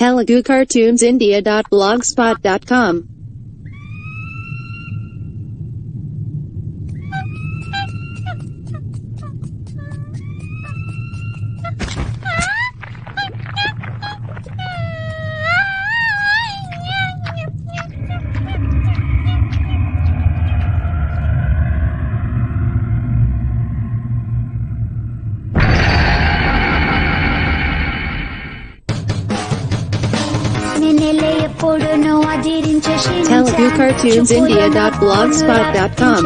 telugucartoonsindia.blogspot.com. telugucartoonsindia.blogspot.com.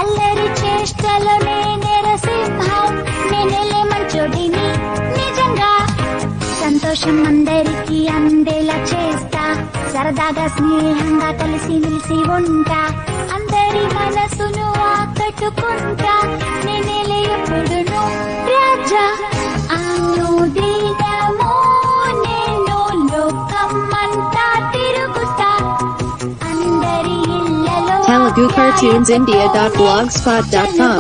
అల్లరి చేష్టలో నరసింహం నేనెలే మంచోడిని నిజంగా సంతోషం అందరికి అందేలా చేస్తా సరదాగా స్నేహంగా కలిసి నిలిసి ఉంటా అందరి మనసును ఆకట్టుకుంటా నేనెలే ఎప్పుడును రాజా అనుదినము నేను లోకమంతా తిరుగుతా అందరి ఇళ్ళలో telugucartoonsindia.blogspot.com.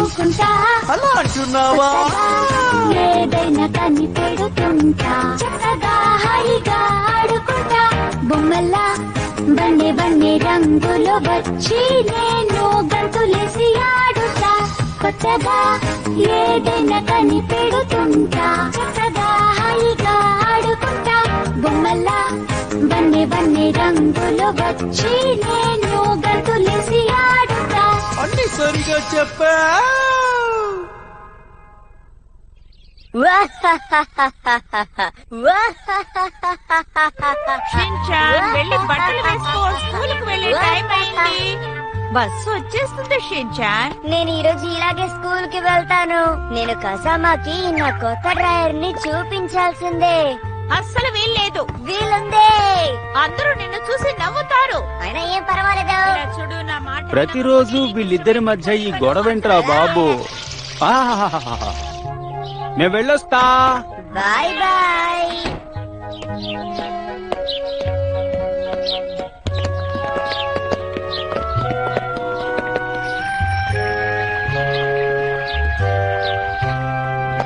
అలా అంటున్నావా? ఏదైనా కని పెడుతుంటా చక్కగా హాయిగా ఆడుకుంటా బొమ్మలా బండే బండే రంగులు వచ్చి నేను గంతులేసి ఆడుతా కొత్తగా ఏదైనా కని పెడుతుంటా చక్కగా హాయిగా ఆడుకుంటా బొమ్మలా బండే బండే రంగులు వచ్చి నేను గంతులేసి ఆడుతా అన్ని సరిగా చెప్పా. షిన్చాన్ వెళ్ళి బట్టలు వేసుకో, స్కూలుకు వెళ్ళే టైం అయింది. బస్సు వచ్చేస్తుంది షిన్చాన్. నేను ఈ రోజు ఇలాగే స్కూల్ కి వెళ్తాను. నేను కసామాకి నా కొత్త డ్రైవర్ ని చూపించాల్సిందే. అస్సలు వీల్లేదు. వీలుందే. అందరూ నిన్ను చూసి నవ్వుతారు. అయినా ఏం పర్వాలేదు. ఇలా చూడు, నా మాట ప్రతిరోజు వీళ్ళిద్దరి మధ్య ఈ గొడవేంట్రా బాబు. ఆహాహాహా. నేను వెళ్ళొస్తా. Bye bye.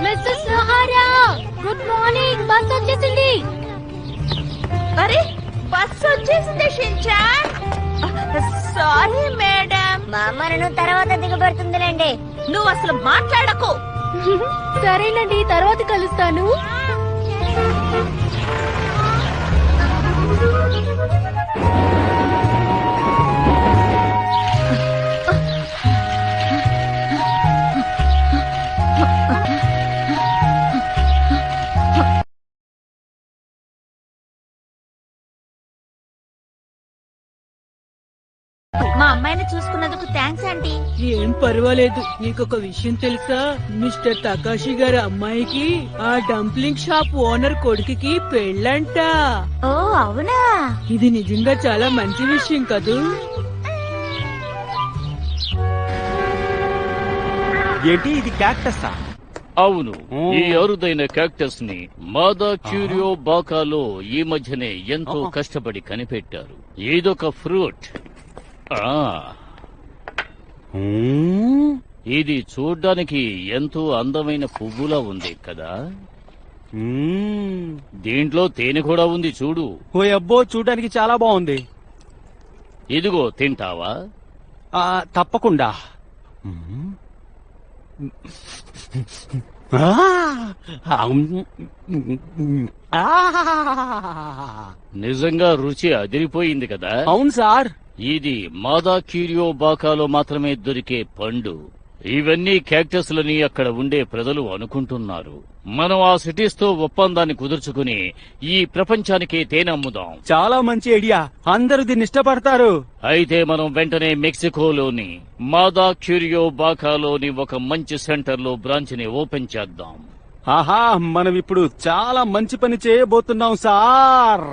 Mrs Sahara, good morning. Bus వచ్చేసింది. అరే బస్సు వచ్చేసింది షిన్చాన్. Sorry madam. మా అమ్మ నన్ను తర్వాత దిగబడుతుందిలేండి. నువ్వు అసలు మాట్లాడకు. సరేనండి, తర్వాత కలుస్తాను. మా అమ్మాయిని చూసుకున్నందుకు థ్యాంక్స్ ఆంటీ. ఏం పర్వాలేదు. నీకొక విషయం తెలుసా? మిస్టర్ తకాషి గారి అమ్మాయికి ఆ డంప్లింగ్ షాప్ ఓనర్ కొడుకుకి పెళ్ళంట. ఓ అవునా? ఇది నిజంగా చాలా మంచి విషయం కదూ. ఏంటి ఇది క్యాక్టసా? అవును, ఈ అరుదైన క్యాక్టస్ ని మాదా క్యూరియో బాకాలో ఈ మధ్యనే ఎంతో కష్టపడి కనిపెట్టారు. ఇదొక ఫ్రూట్. ఇది చూడ్డానికి ఎంతో అందమైన పువ్వులా ఉంది కదా. దీంట్లో తేనె కూడా ఉంది చూడు. ఓ అబ్బో, చూడడానికి చాలా బాగుంది. ఇదిగో తింటావా? తప్పకుండా. నిజంగా రుచి అదిరిపోయింది కదా. అవును సార్. ఇది మాదా క్యూరియో బాకాలో మాత్రమే దొరికే పండు. ఇవన్నీ క్యాక్టస్లని అక్కడ ఉండే ప్రజలు అనుకుంటున్నారు. మనం ఆ సిటీస్ తో ఒప్పందాన్ని కుదుర్చుకుని ఈ ప్రపంచానికి తేనె అమ్ముదాం. చాలా మంచి ఐడియా. అందరూ దీన్ని ఇష్టపడతారు. అయితే మనం వెంటనే మెక్సికోలోని మాదా క్యూరియో బాకాలోని ఒక మంచి సెంటర్ లో బ్రాంచ్ ని ఓపెన్ చేద్దాం. ఆహా, మనం ఇప్పుడు చాలా మంచి పని చేయబోతున్నాం సార్.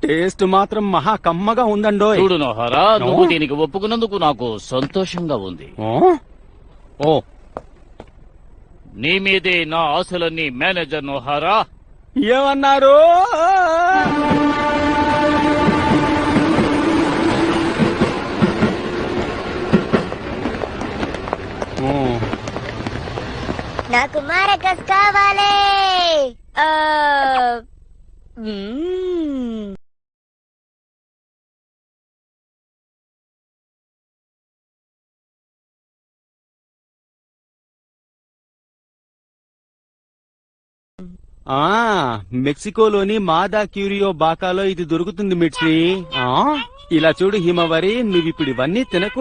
టేస్ట్ మాత్రం మహా కమ్మగా ఉందండో. చూడు నోహారా, నువ్వు దీనికి ఒప్పుకున్నందుకు నాకు సంతోషంగా ఉంది. ఓ, నీ మీదే నా ఆశలన్నీ మేనేజర్ నోహారా. ఏమన్నారు? నాకు మారకస్ కావాలి. మ్మ్. ఆ మెక్సికోలోని మాదా క్యూరియో బాకాలో ఇది దొరుకుతుంది మిర్చి. ఇలా చూడు హిమవరి, నువ్విప్పుడు ఇవన్నీ తినకూడదు.